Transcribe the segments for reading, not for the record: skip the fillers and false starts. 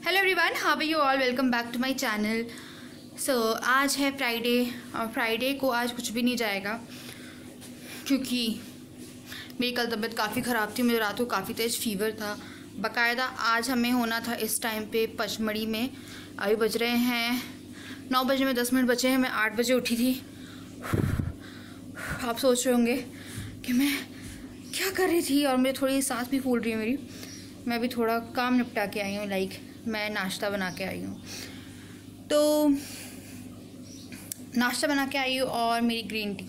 Hello everyone, how are you all. Welcome back to my channel. So आज है Friday और Friday को आज कुछ भी नहीं जाएगा क्योंकि मेरी कल तबीयत काफ़ी ख़राब थी। मुझे रात को काफ़ी तेज़ फीवर था। बाकायदा आज हमें होना था इस टाइम पे पचमढ़ी में। अभी बज रहे हैं 9 बजे में 10 मिनट बचे हैं। मैं 8 बजे उठी थी। आप सोच रहे होंगे कि मैं क्या कर रही थी और मुझे थोड़ी सांस भी फूल रही है मेरी। मैं अभी थोड़ा काम निपटा के आई हूँ, मैं नाश्ता बना के आई हूँ। तो नाश्ता बना के आई हूँ और मेरी ग्रीन टी,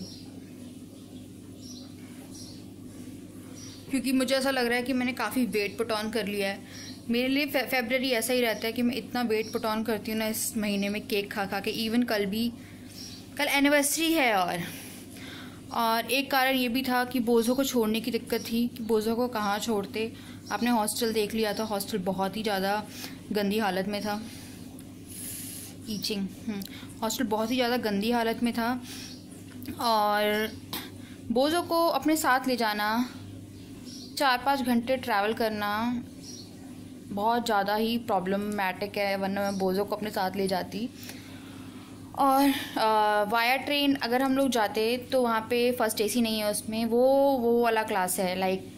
क्योंकि मुझे ऐसा लग रहा है कि मैंने काफ़ी वेट पुट ऑन कर लिया है। मेरे लिए फेब्रुअरी ऐसा ही रहता है कि मैं इतना वेट पुट ऑन करती हूँ ना इस महीने में, केक खा खा के। इवन कल एनिवर्सरी है और एक कारण ये भी था कि बोझों को छोड़ने की दिक्कत थी कि बोझों को कहाँ छोड़ते। आपने हॉस्टल देख लिया था, हॉस्टल बहुत ही ज़्यादा गंदी हालत में था। हॉस्टल बहुत ही ज़्यादा गंदी हालत में था और बोझों को अपने साथ ले जाना, 4-5 घंटे ट्रैवल करना बहुत ज़्यादा ही प्रॉब्लमैटिक है, वरना मैं बोझों को अपने साथ ले जाती। और वाया ट्रेन अगर हम लोग जाते तो वहाँ पे फर्स्ट एसी नहीं है उसमें, वो वाला क्लास है, लाइक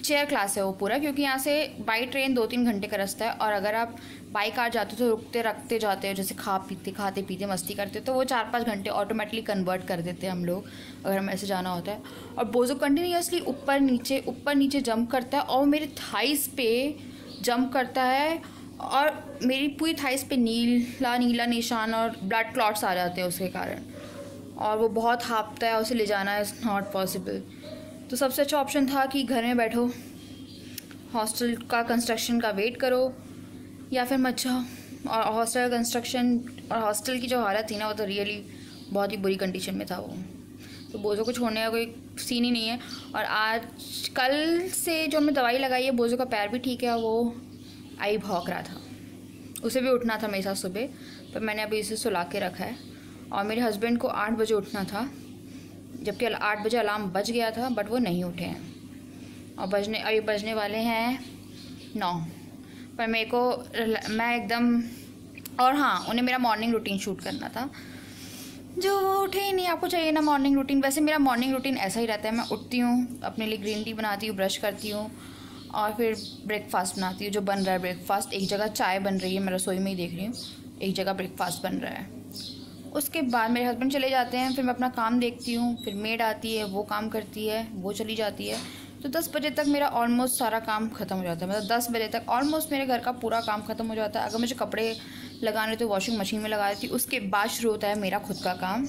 चेयर क्लास है वो पूरा, क्योंकि यहाँ से बाई ट्रेन 2-3 घंटे का रास्ता है। और अगर आप बाई कार जाते हो तो रुकते रखते जाते हो, जैसे खाते पीते मस्ती करते, तो वो 4-5 घंटे ऑटोमेटिकली कन्वर्ट कर देते हैं हम लोग अगर हमें ऐसे जाना होता है। और बोझो कंटिन्यूसली ऊपर नीचे जंप करता है और मेरे थाइस पे जंप करता है और मेरी पूरी थाइस पे नीला निशान और ब्लड क्लॉट्स आ जाते हैं उसके कारण, और वो बहुत हाँफता है। उसे ले जाना इज़ नॉट पॉसिबल। तो सबसे अच्छा ऑप्शन था कि घर में बैठो, हॉस्टल का कंस्ट्रक्शन का वेट करो या फिर मत जाओ। और हॉस्टल का कंस्ट्रक्शन और हॉस्टल की जो हालत थी ना, वो तो रियली बहुत ही बुरी कंडीशन में था वो। तो बोझों को छोड़ने का कोई सीन ही नहीं है। और आज कल से जो हमने दवाई लगाई है, बोझों का पैर भी ठीक है। वो आई भौंक रहा था, उसे भी उठना था मेरे साथ सुबह, पर मैंने अभी इसे सुला के रखा है। और मेरे हस्बैंड को 8 बजे उठना था, जबकि 8 बजे अलार्म बज गया था, बट वो नहीं उठे हैं और अभी बजने वाले हैं 9। पर मैं एकदम, और हाँ, उन्हें मेरा मॉर्निंग रूटीन शूट करना था, जो वो उठे ही नहीं। आपको चाहिए ना मॉर्निंग रूटीन। वैसे मेरा मॉर्निंग रूटीन ऐसा ही रहता है, मैं उठती हूँ, अपने लिए ग्रीन टी बनाती हूँ, ब्रश करती हूँ और फिर ब्रेकफास्ट बनाती हूँ। जो बन रहा है ब्रेकफास्ट, एक जगह चाय बन रही है, मैं रसोई में ही देख रही हूँ, एक जगह ब्रेकफास्ट बन रहा है। उसके बाद मेरे हस्बैंड चले जाते हैं, फिर मैं अपना काम देखती हूँ, फिर मेड आती है, वो काम करती है, वो चली जाती है। तो 10 बजे तक मेरा ऑलमोस्ट सारा काम ख़त्म हो जाता है। मतलब 10 बजे तक ऑलमोस्ट मेरे घर का पूरा काम ख़त्म हो जाता है। अगर मुझे कपड़े लगाने तो वॉशिंग मशीन में लगा देती हूँ। उसके बाद शुरू होता है मेरा खुद का काम।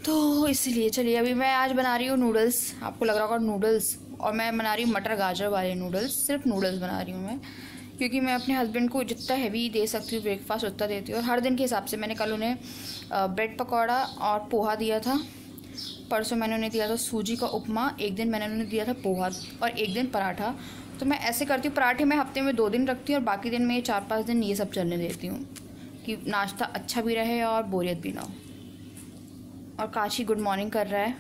तो इसलिए चलिए, अभी मैं आज बना रही हूँ नूडल्स। आपको लग रहा होगा नूडल्स, और मैं बना रही हूँ मटर गाजर वाले नूडल्स। सिर्फ नूडल्स बना रही हूँ मैं, क्योंकि मैं अपने हस्बैंड को जितना हैवी दे सकती हूँ ब्रेकफास्ट उतना देती हूँ। और हर दिन के हिसाब से मैंने कल उन्हें ब्रेड पकौड़ा और पोहा दिया था। परसों मैंने उन्हें दिया था सूजी का उपमा, एक दिन मैंने उन्हें दिया था पोहा और एक दिन पराठा। तो मैं ऐसे करती हूँ, पराठे मैं हफ्ते में 2 दिन रखती हूँ और बाकी दिन में 4-5 दिन ये सब चलने देती हूँ कि नाश्ता अच्छा भी रहे और बोरियत भी ना हो। और काशी गुड मॉर्निंग कर रहा है,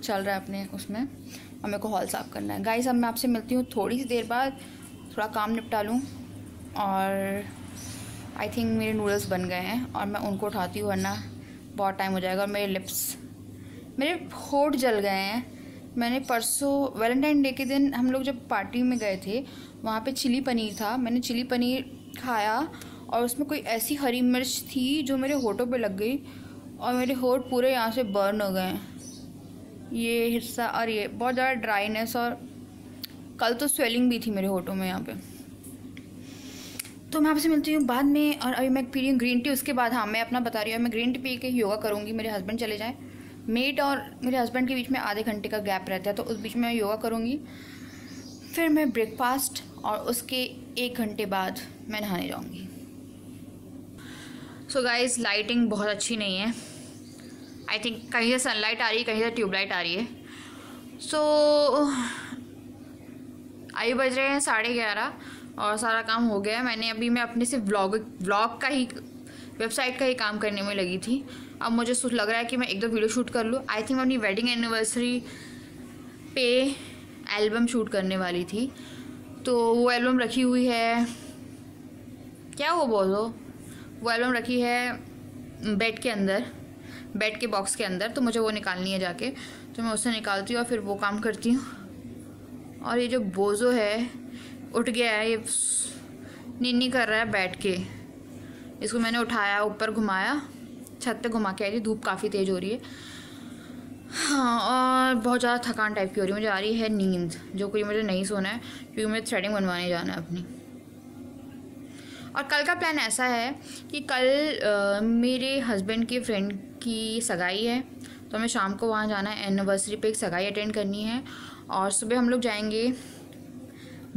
चल रहा है अपने उसमें, और मेरे को हॉल साफ़ करना है। गाइस, अब मैं आपसे मिलती हूँ थोड़ी सी देर बाद, थोड़ा काम निपटा लूँ। और आई थिंक मेरे नूडल्स बन गए हैं और मैं उनको उठाती हूँ, वरना बहुत टाइम हो जाएगा। और मेरे होंठ जल गए हैं। मैंने परसों वैलेंटाइन डे के दिन हम लोग जब पार्टी में गए थे, वहाँ पे चिली पनीर था। मैंने चिली पनीर खाया और उसमें कोई ऐसी हरी मिर्च थी जो मेरे होठों पे लग गई और मेरे होठ पूरे यहाँ से बर्न हो गए, ये हिस्सा। और ये बहुत ज़्यादा ड्राइनेस, और कल तो स्वेलिंग भी थी मेरे होठों में यहाँ पे। तो मैं आपसे मिलती हूँ बाद में। और अभी मैं पी रही हूँ ग्रीन टी। उसके बाद हाँ, मैं अपना बता रही हूँ, मैं ग्रीन टी पी के योगा करूँगी। मेरे हस्बैंड चले जाएँ, मेड और मेरे हस्बैंड के बीच में आधे घंटे का गैप रहता है, तो उस बीच में मैं योगा करूँगी। फिर मैं ब्रेकफास्ट और उसके 1 घंटे बाद मैं नहाने जाऊँगी। सो गाइस, लाइटिंग बहुत अच्छी नहीं है। आई थिंक कहीं से सनलाइट आ रही है, कहीं से ट्यूबलाइट आ रही है। सो अभी बज रहे हैं 11:30 और सारा काम हो गया है। मैं अपने से व्लॉग का ही, वेबसाइट का ही काम करने में लगी थी। अब मुझे लग रहा है कि मैं 1-2 वीडियो शूट कर लूँ। आई थिंक मैं अपनी वेडिंग एनिवर्सरी पे एल्बम शूट करने वाली थी, तो वो एल्बम रखी हुई है क्या वो बोलो, वो एल्बम रखी है बेड के अंदर, बेड के बॉक्स के अंदर, तो मुझे वो निकालनी है जाके, तो मैं उससे निकालती हूँ और फिर वो काम करती हूँ। और ये जो बोझो है उठ गया है, ये नीनी कर रहा है बैठ के। इसको मैंने उठाया, ऊपर घुमाया, छत पे घुमा के आई थी, धूप काफ़ी तेज़ हो रही है। हाँ, और बहुत ज़्यादा थकान टाइप की हो रही है, मुझे आ रही है नींद, जो कि मुझे नहीं सोना है क्योंकि मुझे थ्रेडिंग बनवाने जाना है अपनी। और कल का प्लान ऐसा है कि कल मेरे हस्बैंड के फ्रेंड की सगाई है, तो हमें शाम को वहाँ जाना है, एनिवर्सरी पे एक सगाई अटेंड करनी है। और सुबह हम लोग जाएंगे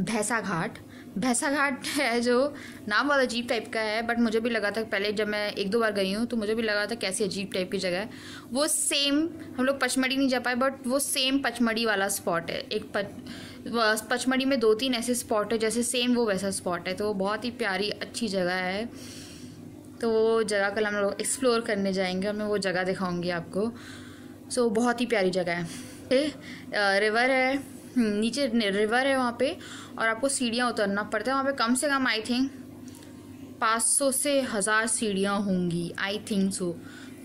भैंसा घाट। भैंसा घाट है, जो नाम बहुत अजीब टाइप का है, बट मुझे भी लगा था पहले, जब मैं 1-2 बार गई हूँ तो मुझे भी लगा था कैसी अजीब टाइप की जगह है। वो सेम, हम लोग पचमढ़ी नहीं जा पाए, बट वो सेम पचमढ़ी वाला स्पॉट है। एक पचमढ़ी में 2-3 ऐसे स्पॉट है जैसे सेम वो वैसा स्पॉट है, तो वो बहुत ही प्यारी अच्छी जगह है। तो वो जगह कल हम लोग एक्सप्लोर करने जाएंगे और मैं वो जगह दिखाऊंगी आपको। सो बहुत ही प्यारी जगह है। रिवर है, नीचे रिवर है वहाँ पे, और आपको सीढ़ियाँ उतरना पड़ता है वहाँ पे। कम से कम आई थिंक 500 से 1000 सीढ़ियाँ होंगी, आई थिंक सो,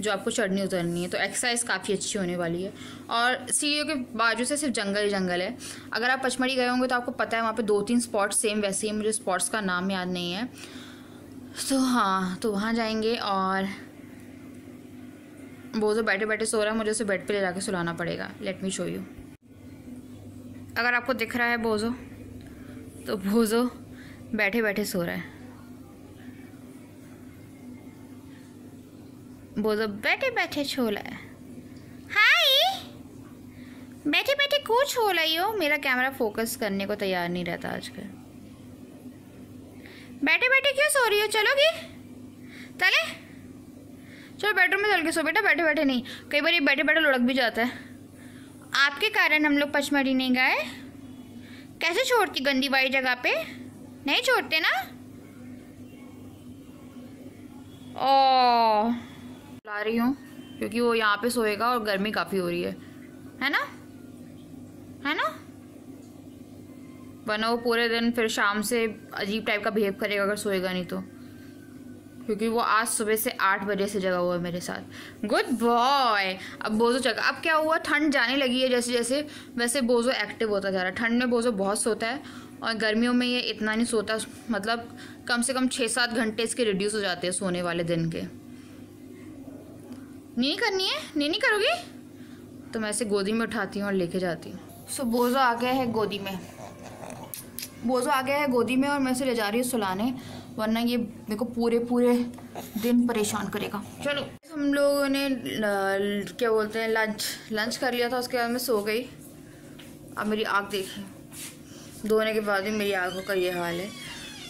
जो आपको चढ़नी उतरनी है। तो एक्सरसाइज काफ़ी अच्छी होने वाली है। और सीढ़ियों के बाजू से सिर्फ जंगल ही जंगल है। अगर आप पचमढ़ी गए होंगे तो आपको पता है वहाँ पे 2-3 स्पॉट सेम वैसे ही, मुझे स्पॉट्स का नाम याद नहीं है। तो हाँ, तो वहाँ जाएंगे। और बोझो बैठे बैठे सो रहा है, मुझे उसे बेड पे ले जाके सुलाना पड़ेगा। Let me show you. अगर आपको दिख रहा है बोझो, तो बोझो बैठे बैठे सो रहा है। बोझो बैठे बैठे सो रहा है। हाय, बैठे बैठे कुछ हो रही हो। मेरा कैमरा फोकस करने को तैयार नहीं रहता आजकल। बैठे बैठे क्यों सो रही हो? चलोगी? चले, चलो बेडरूम में चल के सो बेटा, बैठे बैठे नहीं। कई बार ये बैठे बैठे लुढ़क भी जाता है। आपके कारण हम लोग पचमढ़ी नहीं गए। कैसे छोड़ती गंदी वाली जगह पे? नहीं छोड़ते ना। ओ, ला रही हूँ क्योंकि वो यहाँ पे सोएगा और गर्मी काफ़ी हो रही है ना, है ना। वरना वो पूरे दिन फिर शाम से अजीब टाइप का बिहेव करेगा अगर सोएगा नहीं तो, क्योंकि वो आज सुबह से 8 बजे से जगा हुआ है मेरे साथ। Good boy. अब बोझो जगा। अब क्या हुआ, ठंड जाने लगी है जैसे जैसे, वैसे बोझो एक्टिव होता जा रहा है। ठंड में बोझो बहुत सोता है और गर्मियों में ये इतना नहीं सोता, मतलब कम से कम 6-7 घंटे इसके रिड्यूस हो जाते हैं सोने वाले दिन के। नीनी करनी है? नीनी करोगी? तो मैं इसे गोदी में उठाती हूँ और लेके जाती हूँ। सो बोझो आ गया है गोदी में, बोझो आ गया है गोदी में, और मैं इसे ले जा रही हूँ सुलाने, वरना ये मेरे को पूरे दिन परेशान करेगा। चलो, हम लोगों ने क्या बोलते हैं लंच कर लिया था, उसके बाद मैं सो गई। अब मेरी आँख देखिए, धोने के बाद भी मेरी आँखों का ये हाल है।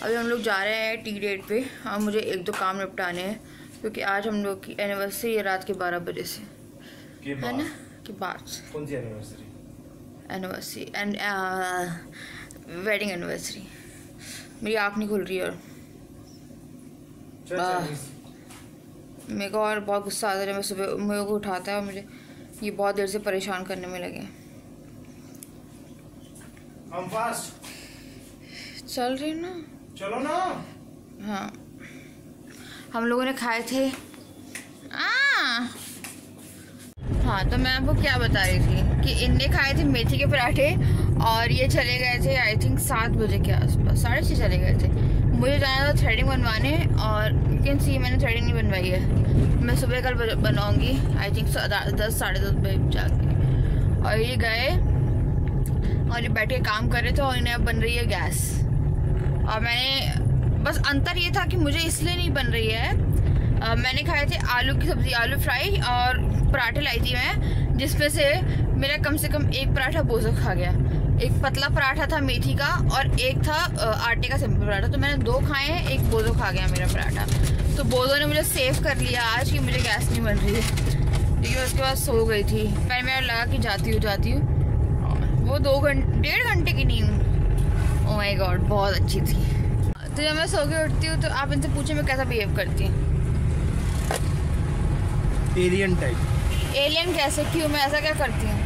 अभी हम लोग जा रहे हैं टी डेट पे, और मुझे 1-2 काम निपटाने हैं क्योंकि आज हम लोग की एनिवर्सरी है रात के 12 बजे से, है ना, के बाद। कौन सी anniversary? Anniversary and wedding anniversary. मेरी आँख नहीं खुल रही है, और मेरे को और बहुत गुस्सा आता है जब मैं सुबह मेरे को उठाता है और मुझे ये बहुत देर से परेशान करने में लगे। हम फास्ट चल रही ना, चलो ना। हाँ, हम लोगों ने खाए थे। हाँ, तो मैं आपको क्या बता रही थी कि इनने खाए थे मेथी के पराठे, और ये चले गए थे आई थिंक 7 बजे के आसपास, 6:30 चले गए थे। मुझे जाना था थ्रेडिंग बनवाने, और यू कैन सी मैंने थ्रेडिंग नहीं बनवाई है। मैं सुबह कल बनवाऊँगी आई थिंक 10 साढ़े 10 बजे जाके। और ये गए और ये बैठ के काम कर रहे थे, और इन्हें अब बन रही है गैस। और मैंने बस अंतर ये था कि मुझे इसलिए नहीं बन रही है, मैंने खाए थे आलू की सब्ज़ी, आलू फ्राई, और पराठे लाई थी मैं, जिसमें से मेरा कम से कम 1 पराठा बोझो खा गया। एक पतला पराठा था मेथी का, और एक था आटे का सिंपल पराठा। तो मैंने 2 खाए हैं, 1 बोझो खा गया मेरा पराठा। तो बोझो ने मुझे सेव कर लिया आज कि मुझे गैस नहीं बन रही है, क्योंकि उसके बाद सो गई थी। पहले मेरा लगा कि जाती हूँ, वो 1.5 घंटे की नींद, ओह माय गॉड, बहुत अच्छी थी। तो जब मैं सो के उठती हूँ तो आप इनसे पूछे मैं कैसा बिहेव करती हूँ। Alien type. एलियन कैसे? क्यों? मैं ऐसा क्या करती हूँ?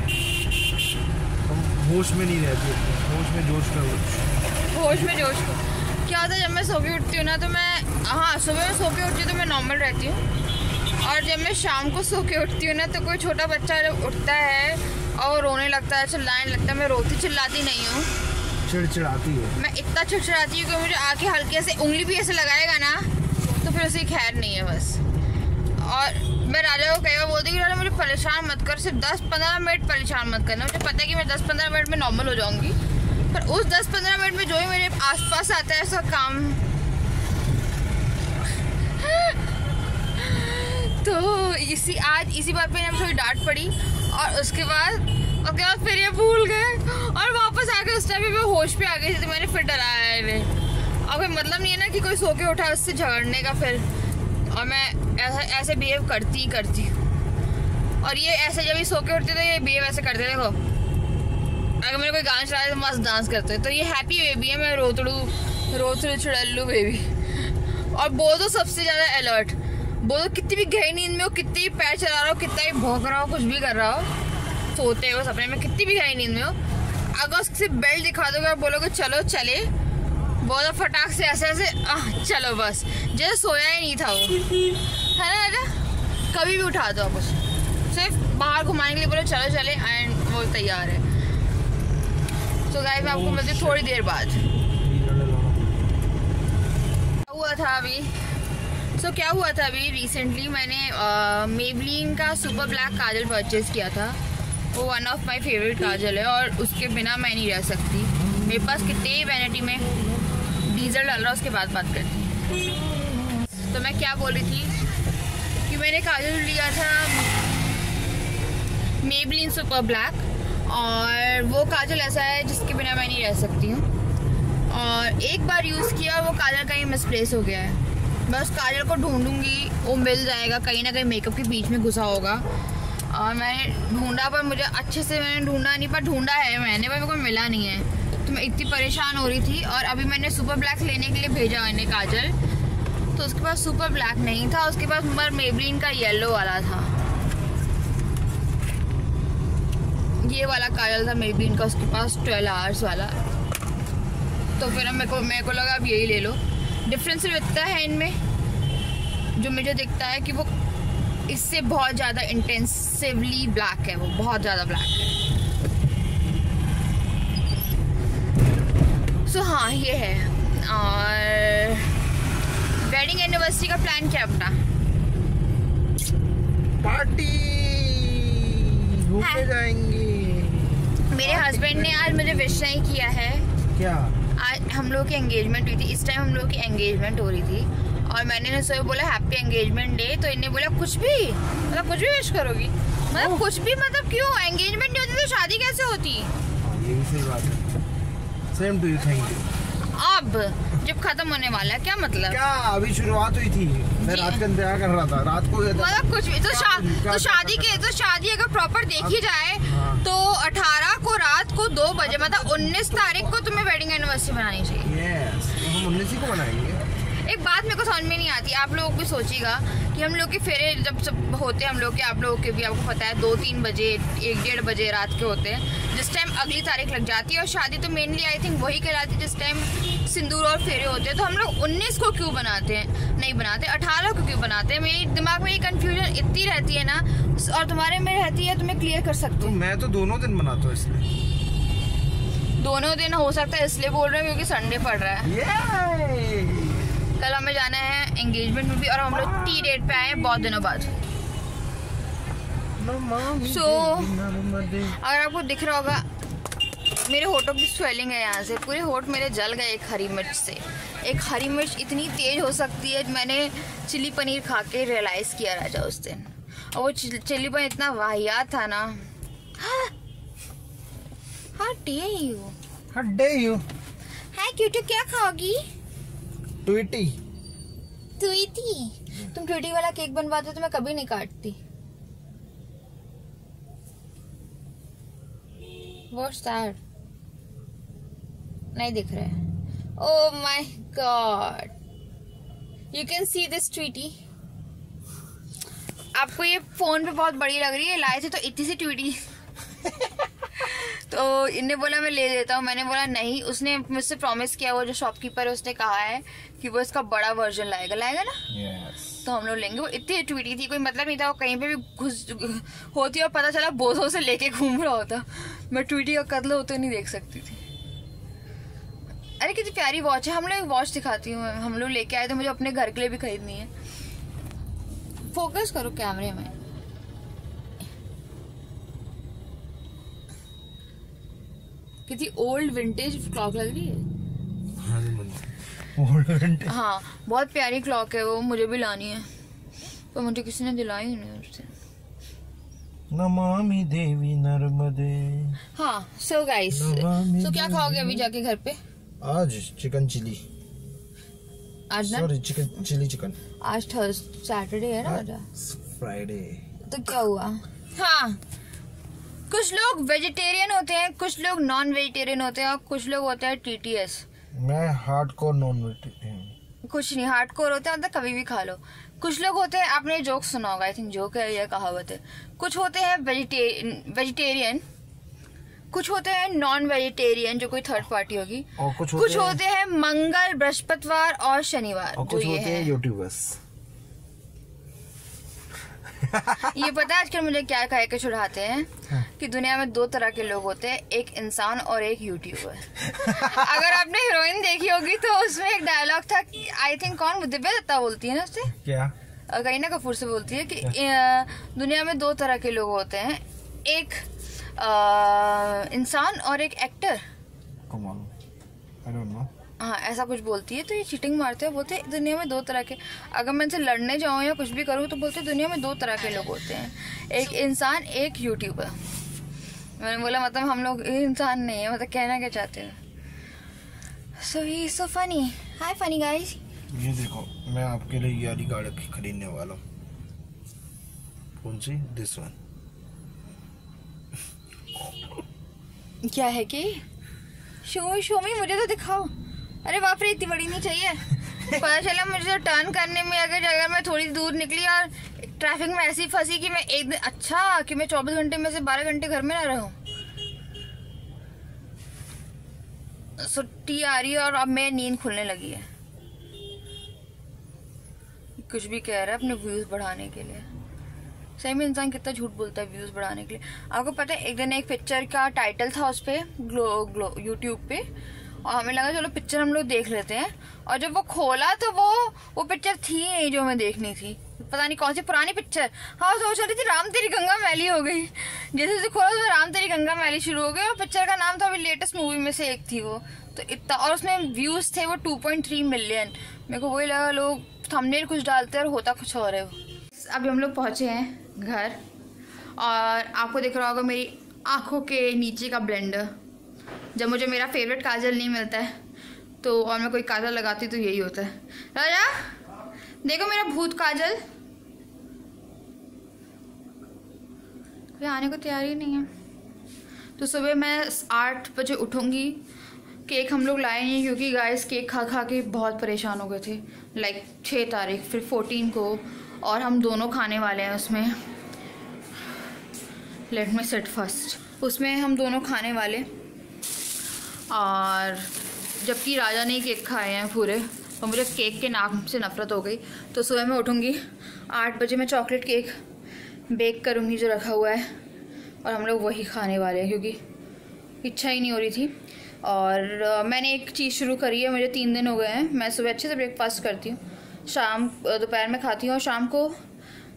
होश में नहीं रहती, होश में जोश का होश। होश में जोश को क्या क्या होता है, जब मैं सो के उठती हूँ ना तो मैं, हाँ सुबह में सो के उठती हूँ तो मैं नॉर्मल रहती हूँ, और जब मैं शाम को सो के उठती हूँ ना तो कोई छोटा बच्चा जब उठता है और वो रोने लगता है, चिल्लाने लगता है, मैं रोती चिल्लाती नहीं हूँ, चिड़चिड़ाती है। मैं इतना चिड़चिड़ाती हूँ कि मुझे आके हल्के से उंगली भी ऐसे लगाएगा ना तो फिर उसकी खैर नहीं है बस। और मैं राजा को कई बार बोलती कि राजा मुझे परेशान मत कर, सिर्फ 10-15 मिनट परेशान मत करना, मुझे पता है कि मैं 10-15 मिनट में नॉर्मल हो जाऊंगी, पर उस 10-15 मिनट में जो ही मेरे आसपास आता है ऐसा काम तो इसी बात पे ना थोड़ी डांट पड़ी, और उसके बाद फिर ये भूल गए, और वापस आके उस टाइम पे मैं होश पे आ गई थी तो मैंने फिर डराया है इन्हें। अब कोई मतलब नहीं है ना कि कोई सो के उठा उससे झगड़ने का फिर, और मैं ऐसे बिहेव करती और ये ऐसे जब ये सो के उठते तो ये बिहेव ऐसे करते, देखो अगर मेरे कोई गाना चला तो मस्त डांस करते, तो ये हैप्पी बेबी है, मैं रोतड़ू चुड़ल्लू बेबी। और वो तो सबसे ज़्यादा अलर्ट, वो तो कितनी भी गहरी नींद में हो, कितनी भी पैर चला रहा हो, कितना भी भौंक रहा हो, कुछ भी कर रहा हो, सोते हो सपने में, कितनी भी गहरी नींद में हो, अगर उससे बेल्ट दिखा दोगे और बोलोगे चलो चले, वो तो फटाक से ऐसे चलो बस, जैसे सोया ही नहीं था वो, है ना राजा। कभी भी उठा दो आप उसे, सिर्फ बाहर घुमाने के लिए बोलो चलो चले एंड वो तैयार है। तो गाइस मैं आपको मिलती थोड़ी देर बाद। क्या हुआ था अभी रिसेंटली मैंने मेबलिन का सुपर ब्लैक काजल परचेज किया था, वो वन ऑफ माय फेवरेट काजल है और उसके बिना मैं नहीं रह सकती। मेरे पास कितने ही वैनिटी में डीजल डाल रहा, उसके बाद बात करती हूँ। तो मैं क्या बोल रही थी कि मैंने काजल लिया था मेबलिन सुपर ब्लैक, और वो काजल ऐसा है जिसके बिना मैं नहीं रह सकती हूँ, और एक बार यूज़ किया वो काजल कहीं मिसप्लेस हो गया है। बस काजल को ढूंढूंगी, वो मिल जाएगा, कहीं ना कहीं मेकअप के बीच में घुसा होगा, और मैंने ढूंढा पर मुझे अच्छे से मैंने ढूंढा नहीं, पर ढूंढा है मैंने, पर मेरे को मिला नहीं है, तो मैं इतनी परेशान हो रही थी। और अभी मैंने सुपर ब्लैक लेने के लिए भेजा मैंने काजल, तो उसके पास सुपर ब्लैक नहीं था, उसके पास मेबलिन का येलो वाला था, ये वाला काजल था मेबलिन का उसके पास 12 आवर्स वाला। तो फिर मेरे को लगा अब यही ले लो। डिफरेंस इतना है इनमें, जो मुझे दिखता है कि वो इससे बहुत ज़्यादा इंटेंसिवली ब्लैक है, वो बहुत ज़्यादा ब्लैक है। सो हाँ ये है। और वेडिंग एनिवर्सरी का प्लान क्या अपना? पार्टी घूमने जाएंगे। मेरे हस्बैंड ने आज मुझे विश नहीं किया है। क्या? आज हम लोग की एंगेजमेंट हुई थी, इस टाइम हम लोग की एंगेजमेंट हो रही थी, और मैंने इन्हें सुबह बोला हैप्पी एंगेजमेंट डे, तो इन्हें बोला कुछ भी मतलब कुछ भी विश करोगी, मतलब कुछ भी, मतलब क्यों? एंगेजमेंट नहीं होती तो शादी कैसे होती? यही सही बात है। Same to you, thank you. अब जब खत्म होने वाला है क्या मतलब? क्या अभी शुरुआत हुई थी, मैं रात का इंतजार कर रहा था, रात को मतलब कुछ भी तो शादी अगर प्रॉपर देखी जाए तो 18 को रात को 2 बजे, मतलब 19 तारीख को तुम्हें वेडिंग एनिवर्सरी बनानी चाहिए। यस, हम 19 को बनाएंगे। एक बात मेरे को समझ में नहीं आती, आप लोग भी सोचिएगा कि हम लोग के फेरे जब सब होते हैं, हम लोग के, आप लोगों के भी आपको पता है 2-3 बजे 1-1:30 बजे रात के होते हैं, जिस टाइम अगली तारीख लग जाती है, और शादी तो मेनली आई थिंक वही कहलाती है जिस टाइम सिंदूर और फेरे होते हैं। तो हम लोग 19 को क्यों बनाते हैं, नहीं बनाते 18 को क्यों बनाते हैं? मेरे दिमाग में ये कन्फ्यूजन इतनी रहती है ना, और तुम्हारे में रहती है, तुम्हें क्लियर कर सकती हूँ। मैं तो दोनों दिन बनाता हूँ, इसलिए दोनों दिन हो सकता है, इसलिए बोल रहे हैं क्योंकि संडे पड़ रहा है। कल हमें जाना है एंगेजमेंट में भी, और हम लोग टी डेट पे आए हैं बहुत दिनों बाद। अगर आपको दिख रहा होगा मेरे होठों की स्वेलिंग है, यहाँ से पूरे होठ मेरे जल गए एक हरी मिर्च से। एक हरी मिर्च इतनी तेज हो सकती है, मैंने चिली पनीर खा के रियलाइज किया राजा उस दिन, और वो चिली पनीर इतना वाहियात था ना। How dare you? Hi cutie, क्या खाओगी? ट्वीटी। तुम ट्वीटी वाला केक बनवाते तो मैं कभी नहीं काटती। What's that? नहीं दिख रहा है। Oh my God! You can see this Tweety. आपको ये फोन पे बहुत बड़ी लग रही है, लाए थे तो इतनी सी ट्वीटी तो इनने बोला मैं ले लेता हूँ, मैंने बोला नहीं। उसने मुझसे प्रॉमिस किया, वो जो शॉपकीपर है उसने कहा है कि वो इसका बड़ा वर्जन लाएगा ना। तो हम लोग लेंगे। वो इतनी ट्वीटी थी, कोई मतलब नहीं था, वो कहीं पे भी घुस होती और पता चला बोझों से लेके घूम रहा होता। मैं ट्वीटी का कत्ल होते नहीं देख सकती थी। अरे कितनी प्यारी वॉच है। हम लोग वॉच दिखाती हूँ, हम लोग लेके आए थे, मुझे अपने घर के लिए भी खरीदनी है। फोकस करो कैमरे में। कितनी ओल्ड विंटेज क्लॉक लग रही है। हाँ बहुत प्यारी क्लॉक है वो, मुझे भी लानी है, तो मुझे किसी ने दिलाई नहीं उससे। नमामि देवी नर्मदे। हाँ सो गाइस, तो क्या खाओगे अभी जाके घर पे? आज चिकन चिली। आज ना, सॉरी चिकन चिकन। आज सैटरडे है ना, फ्राइडे। तो क्या हुआ? हाँ कुछ लोग वेजिटेरियन होते हैं, कुछ लोग नॉन वेजिटेरियन होते हैं, और कुछ लोग होते हैं टीटीएस। मैं हार्डकोर नॉन वेजिटेरियन। कुछ नहीं, हार्डकोर होते हैं मतलब कभी भी खा लो। कुछ लोग होते हैं, आपने जोक सुना होगा, आई थिंक जोक है या कहावत है। कुछ होते हैं वेजिटेरियन, कुछ होते हैं नॉन वेजिटेरियन जो कोई थर्ड पार्टी होगी, और कुछ होते हैं मंगल, बृहस्पतिवार और शनिवार, और कुछ होते हैं यूट्यूबर्स। ये पता है आजकल मुझे क्या कह के छुड़ाते हैं? हाँ। कि दुनिया में दो तरह के लोग होते हैं, एक इंसान और एक यूट्यूबर। अगर आपने हीरोइन देखी होगी तो उसमें एक डायलॉग था, आई थिंक कौन, दिव्या दत्ता बोलती है ना उससे, क्या करीना कपूर से बोलती है कि दुनिया में दो तरह के लोग होते हैं, एक इंसान और एक actor. Come on, I don't know. हाँ ऐसा कुछ बोलती है। तो ये चीटिंग मारते हैं, बोलते हैं दुनिया में दो तरह के, अगर मैं इनसे लड़ने जाऊँ या कुछ भी करूँ तो बोलते हैं दुनिया में दो तरह के लोग होते हैं, एक इंसान एक यूट्यूबर। मैंने बोला मतलब हम लोग इंसान नहीं है, मतलब कहना क्या चाहते हैं? सो ही सो फनी। हाय फनी गाइस। ये देखो मैं आपके लिए ये वाली गाड़ी खरीदने वाला हूँ। कौन सी? This one. क्या है कि शो मी मुझे तो दिखाओ। अरे बाप रे, इतनी बड़ी नहीं चाहिए। पता चला मुझे टर्न करने में अगर मैं थोड़ी दूर निकली और ट्रैफिक में ऐसी फंसी कि मैं एक दिन, अच्छा कि मैं 24 घंटे में से 12 घंटे घर में ना रहूं। छुट्टी आ रही है और अब मेरी नींद खुलने लगी है। कुछ भी कह रहा है अपने व्यूज बढ़ाने के लिए। सही में इंसान कितना झूठ बोलता है व्यूज बढ़ाने के लिए। आपको पता है एक दिन एक पिक्चर का टाइटल था उस पे ग्लो यूट्यूब पे, और हमें लगा चलो पिक्चर हम लोग देख लेते हैं, और जब वो खोला तो वो पिक्चर थी नहीं जो हमें देखनी थी। पता नहीं कौन सी पुरानी पिक्चर। हाँ सोच रही थी राम तेरी गंगा मैली हो गई। जैसे जैसे खोला तो राम तेरी गंगा मैली शुरू हो गई, और पिक्चर का नाम था अभी लेटेस्ट मूवी में से एक थी वो। तो इतना, और उसमें व्यूज थे वो 2.3 मिलियन। मेरे को वही लगा लोग थंबनेल कुछ डालते हैं और होता कुछ और है वो। अभी हम लोग पहुंचे हैं घर, और आपको दिख रहा होगा मेरी आंखों के नीचे का ब्लेंडर। जब मुझे मेरा फेवरेट काजल नहीं मिलता है तो, और मैं कोई काजल लगाती तो यही होता है। राजा देखो मेरा भूत काजल, कोई आने को तैयार ही नहीं है। तो सुबह मैं 8 बजे उठूंगी। केक हम लोग लाए नहीं क्योंकि गाइस केक खा खा के बहुत परेशान हो गए थे। लाइक 6 तारीख फिर 14 को, और हम दोनों खाने वाले हैं उसमें। Let me sit first. उसमें हम दोनों खाने वाले, और जबकि राजा ने केक खाए हैं पूरे, और मुझे केक के नाम से नफरत हो गई। तो सुबह मैं उठूँगी 8 बजे, मैं चॉकलेट केक बेक करूँगी जो रखा हुआ है, और हम लोग वही खाने वाले हैं क्योंकि इच्छा ही नहीं हो रही थी। और मैंने एक चीज़ शुरू करी है, मुझे 3 दिन हो गए हैं। मैं सुबह अच्छे से ब्रेकफास्ट करती हूँ, शाम दोपहर में खाती हूँ, और शाम को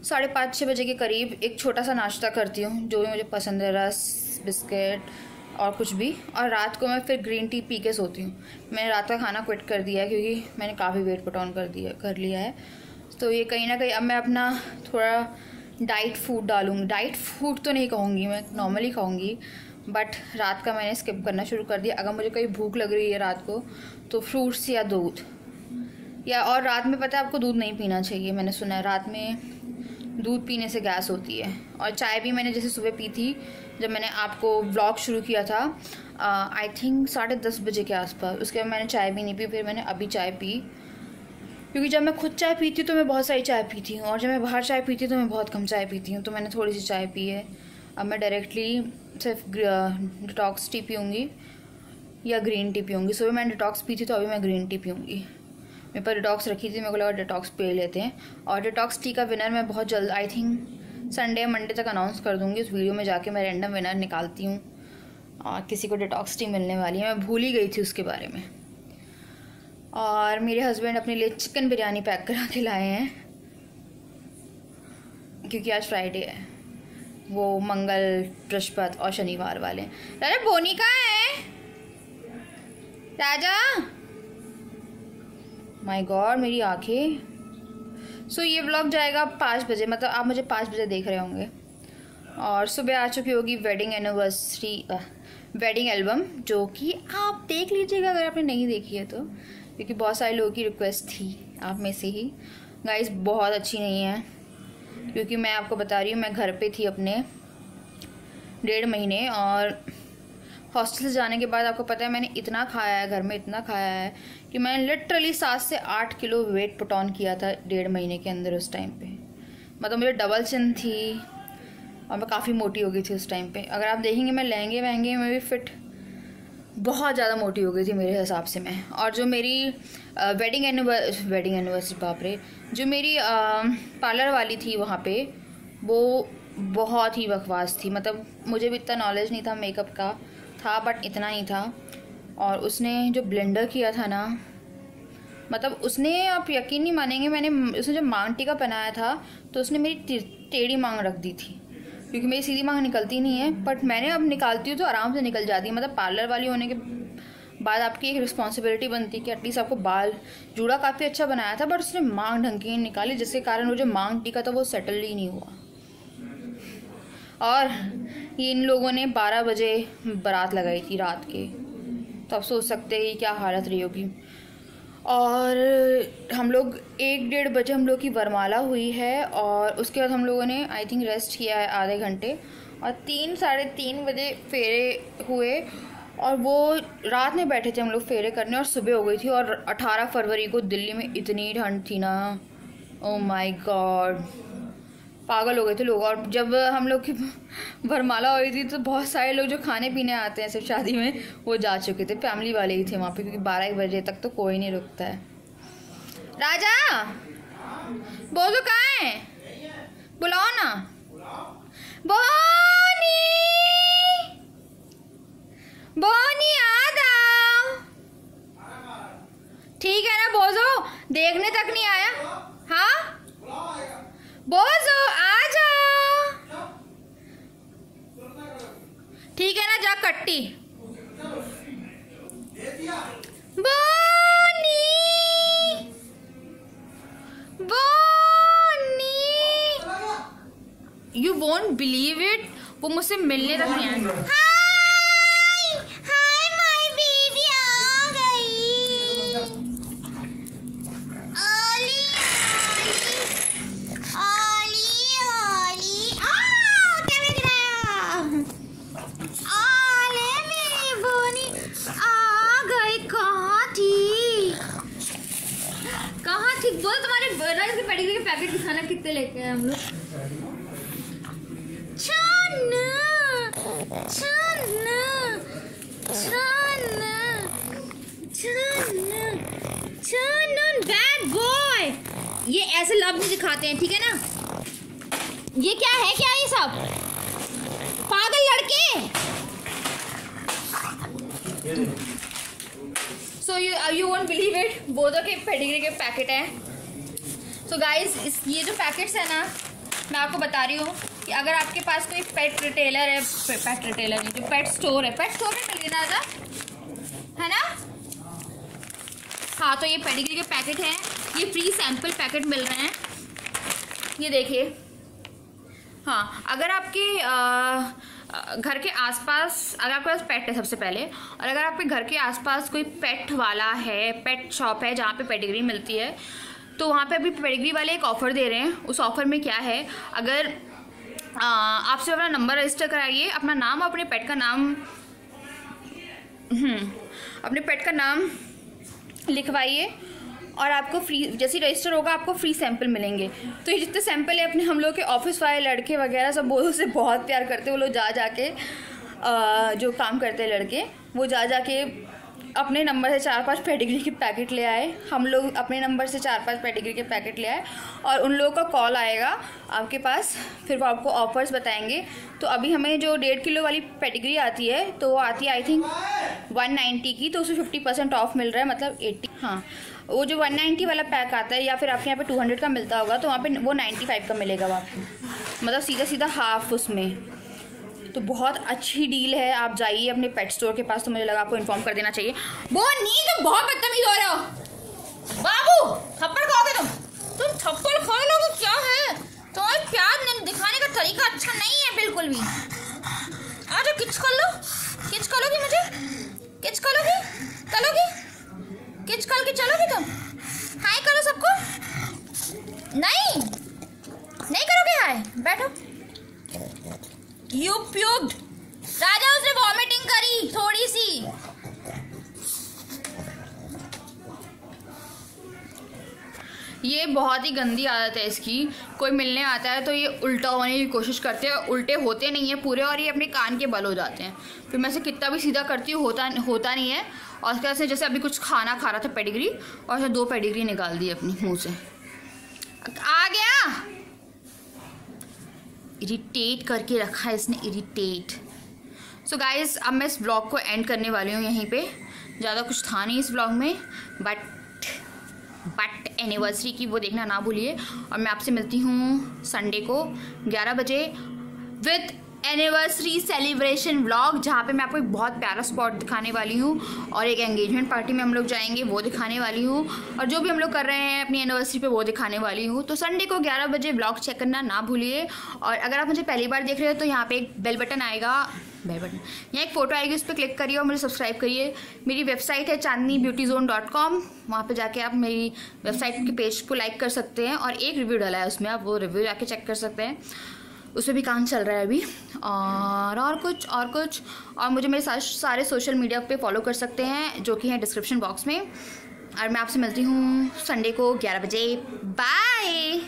5:30-6 बजे के करीब एक छोटा सा नाश्ता करती हूँ जो भी मुझे पसंद है, रस, बिस्किट और कुछ भी। और रात को मैं फिर ग्रीन टी पी के सोती हूँ। मैंने रात का खाना क्विट कर दिया है क्योंकि मैंने काफ़ी वेट पुट ऑन कर लिया है। तो ये कहीं ना कहीं अब मैं अपना थोड़ा डाइट फूड डालूँगी। डाइट फूड तो नहीं कहूँगी, मैं नॉर्मली खाऊँगी, बट रात का मैंने स्किप करना शुरू कर दिया। अगर मुझे कहीं भूख लग रही है रात को तो फ्रूट्स या दूध, या और रात में पता है आपको दूध नहीं पीना चाहिए। मैंने सुना है रात में दूध पीने से गैस होती है। और चाय भी मैंने जैसे सुबह पी थी जब मैंने आपको व्लॉग शुरू किया था, आई थिंक 10:30 बजे के आसपास। उसके बाद मैंने चाय भी नहीं पी, फिर मैंने अभी चाय पी। क्योंकि जब मैं खुद चाय पीती हूँ तो मैं बहुत सारी चाय पीती हूँ, और जब मैं बाहर चाय पीती हूँ तो मैं बहुत कम चाय पीती हूँ। तो मैंने थोड़ी सी चाय पी है, अब मैं डायरेक्टली सिर्फ डिटॉक्स टी पीऊँगी या ग्रीन टी पीऊँगी। सुबह मैंने डिटॉक्स पी थी तो अभी मैं ग्रीन टी पीऊँगी। मेरे पर डिटॉक्स रखी थी, मेरे को लगा डिटॉक्स पी लेते हैं। और डिटॉक्स टी का विनर मैं बहुत जल्द आई थिंक संडे मंडे तक अनाउंस कर दूँगी। उस वीडियो में जाके मैं रैंडम विनर निकालती हूँ और किसी को डिटॉक्स टी मिलने वाली है। मैं भूल ही गई थी उसके बारे में। और मेरे हस्बैंड अपने लिए चिकन बिरयानी पैक करा के लाए हैं क्योंकि आज फ्राइडे है, वो मंगल बृहस्पति और शनिवार वाले। राजा बोनी कहाँ है? राजा, माय गॉड मेरी आंखें। सो ये व्लॉग जाएगा 5 बजे, मतलब आप मुझे 5 बजे देख रहे होंगे। और सुबह आ चुकी होगी वेडिंग एल्बम, जो कि आप देख लीजिएगा अगर आपने नहीं देखी है तो, क्योंकि बहुत सारे लोगों की रिक्वेस्ट थी आप में से ही। गाइस बहुत अच्छी नहीं है, क्योंकि मैं आपको बता रही हूँ मैं घर पे थी अपने 1.5 महीने, और हॉस्टल से जाने के बाद आपको पता है मैंने इतना खाया है, घर में इतना खाया है कि मैंने लिटरली 7 से 8 किलो वेट पुट ऑन किया था 1.5 महीने के अंदर। उस टाइम पे मतलब मुझे डबल चिन थी और मैं काफ़ी मोटी हो गई थी उस टाइम पे। अगर आप देखेंगे मैं लहंगे वहंगे में भी फिट बहुत ज़्यादा मोटी हो गई थी मेरे हिसाब से मैं। और जो मेरी वेडिंग एनिवर्सरी बाप रे, जो मेरी पार्लर वाली थी वहाँ पे, वो बहुत ही बकवास थी। मतलब मुझे भी इतना नॉलेज नहीं था मेकअप का, था बट इतना ही था। और उसने जो ब्लेंडर किया था ना, मतलब उसने, आप यकीन नहीं मानेंगे, उसने जब मांग टीका पहनाया था तो उसने मेरी टेढ़ी मांग रख दी थी, क्योंकि मेरी सीधी मांग निकलती नहीं है। बट मैंने अब निकालती हूँ तो आराम से निकल जाती है। मतलब पार्लर वाली होने के बाद आपकी एक रिस्पॉन्सिबिलिटी बनती है कि एटलीस्ट आपको बाल जूड़ा काफ़ी अच्छा बनाया था, बट उसने मांग ढंग की निकाली, जिसके कारण वो जो मांग टीका था वो सेटल ही नहीं हुआ। और ये इन लोगों ने 12 बजे बारात लगाई थी रात के, तो आप सोच सकते हैं कि क्या हालत रही होगी। और हम लोग 1-1.5 बजे हम लोग की वरमाला हुई है, और उसके बाद हम लोगों ने आई थिंक रेस्ट किया है आधे घंटे, और 3-3:30 बजे फेरे हुए। और वो रात में बैठे थे हम लोग फेरे करने, और सुबह हो गई थी। और 18 फरवरी को दिल्ली में इतनी ठंड थी ना, ओ माय गॉड, पागल हो गए थे लोग। और जब हम लोग की वरमाला हुई थी तो बहुत सारे लोग जो खाने पीने आते हैं सिर्फ शादी में, वो जा चुके थे, फैमिली वाले ही थे वहाँ पे, क्योंकि 12-1 बजे तक तो कोई नहीं रुकता है। राजा बोलो कहाँ है, बुलाओ ना। बोनी आ जाओ, ठीक है ना बोझो, देखने तक नहीं आया। हाँ बोझो आ जाओ, ठीक है ना, जा कट्टी। बोनी यू वोंट बिलीव इट, वो मुझसे मिलने तक नहीं आए। हाय माय बेबी आ गई। ओली ओली ओली, क्या बिक रहा? ओले मेरी बोनी आ गई। कहाँ थी बोल, तुम्हारे राइस के पेडिग्री के पैकेट दिखाना कितने लेके आए हम लोग। बैड बॉय, ये ऐसे लव भी दिखाते हैं, ठीक है ना। ये क्या है, क्या ये सब पागल लड़के। So you won't believe it, Bodho के पेडिग्री के पैकेट हैं। सो गाइज ये जो पैकेट्स है ना, मैं आपको बता रही हूँ कि अगर आपके पास कोई पेट रिटेलर है, पेट रिटेलर नहीं, जो पेट स्टोर है, पेट स्टोर में मिल लेना था, है ना। हाँ, तो ये पेडिग्री के पैकेट हैं, ये फ्री सैंपल पैकेट मिल रहे हैं, ये देखिए। हाँ, अगर आपके घर के आसपास, अगर आपके पास पेट है सबसे पहले, और अगर आपके घर के आसपास कोई पेट वाला है, पेट शॉप है जहाँ पे पेडिग्री मिलती है, तो वहाँ पे अभी पेडिग्री वाले एक ऑफ़र दे रहे हैं। उस ऑफ़र में क्या है, अगर आपसे अपना नंबर रजिस्टर कराइए, अपना नाम और अपने पेट का नाम लिखवाइए, और आपको फ्री, जैसे रजिस्टर होगा आपको फ्री सैंपल मिलेंगे। तो ये जितने सैंपल है अपने हम लोग के ऑफिस वाले लड़के वगैरह सब वो से बहुत प्यार करते हैं। वो लोग जा के जो काम करते हैं लड़के, वो जा के अपने नंबर से 4-5 पेडिग्री के पैकेट ले आए। हम लोग अपने नंबर से 4-5 पेडिग्री के पैकेट ले आए और उन लोगों का कॉल आएगा आपके पास, फिर वो आपको ऑफर्स बताएंगे। तो अभी हमें जो 1.5 किलो वाली पेडिग्री आती है तो वो आती है आई थिंक 190 की, तो उसमें 50% ऑफ मिल रहा है, मतलब 80। हाँ, वो जो 190 वाला पैक आता है या फिर आपके यहाँ पे 200 का मिलता होगा तो वहाँ पे वो 95 का मिलेगा आपको, मतलब सीधा हाफ उसमें। तो बहुत अच्छी डील है। आप जाइए अपने पेट स्टोर के पास, तो मुझे लगा आपको इन्फॉर्म कर देना चाहिए। वो नहीं, तुम बहुत बदतमीज हो रहे हो बाबू, थप्पड़ खाओगे तुम थप्पड़ खा लोगे, क्या है तुम्हारे प्यार दिखाने का तरीका अच्छा नहीं है बिल्कुल भी। आ जाओ, किच कर लो, किच करोगी मुझे, किच करोगी, किच कर के चलोगी तुम। हाय करो सबको, नहीं करोगे हाय, बैठो। You puked. राजा, उसने वॉमिटिंग करी थोड़ी सी। ये बहुत ही गंदी आदत है इसकी। कोई मिलने आता है तो ये उल्टा होने की कोशिश करते हैं, उल्टे होते नहीं है पूरे, और ये अपने कान के बल हो जाते हैं। फिर मैं से कितना भी सीधा करती हूँ होता नहीं है। और उसके बाद जैसे अभी कुछ खाना खा रहा था पेडिग्री, और ऐसे 2 पेडिग्री निकाल दी अपनी मुँह से। आ गया, इरिटेट करके रखा है इसने, इरिटेट। सो गाइज़, अब मैं इस ब्लॉग को एंड करने वाली हूँ यहीं पे। ज़्यादा कुछ था नहीं इस ब्लॉग में, बट एनिवर्सरी की वो देखना ना भूलिए। और मैं आपसे मिलती हूँ संडे को 11 बजे विद एनिवर्सरी सेलिब्रेशन व्लॉग, जहाँ पे मैं आपको एक बहुत प्यारा स्पॉट दिखाने वाली हूँ और एक एंगेजमेंट पार्टी में हम लोग जाएंगे वो दिखाने वाली हूँ, और जो भी हम लोग कर रहे हैं अपनी एनिवर्सरी पे वो दिखाने वाली हूँ। तो संडे को 11 बजे व्लॉग चेक करना ना भूलिए। और अगर आप मुझे पहली बार देख रहे हो तो यहाँ पे एक बेल बटन आएगा, यहाँ एक फ़ोटो आएगी, उस पर क्लिक करिए और मुझे सब्सक्राइब करिए। मेरी वेबसाइट है chandnibeautyzone.com, वहाँ पे जाके आप मेरी वेबसाइट के पेज को लाइक कर सकते हैं, और एक रिव्यू डाला है उसमें, आप वो रिव्यू जाके चेक कर सकते हैं, उसमें भी काम चल रहा है अभी। और कुछ और मुझे मेरे सारे सोशल मीडिया पे फॉलो कर सकते हैं, जो कि है डिस्क्रिप्शन बॉक्स में। और मैं आपसे मिलती हूँ संडे को 11 बजे। बाय।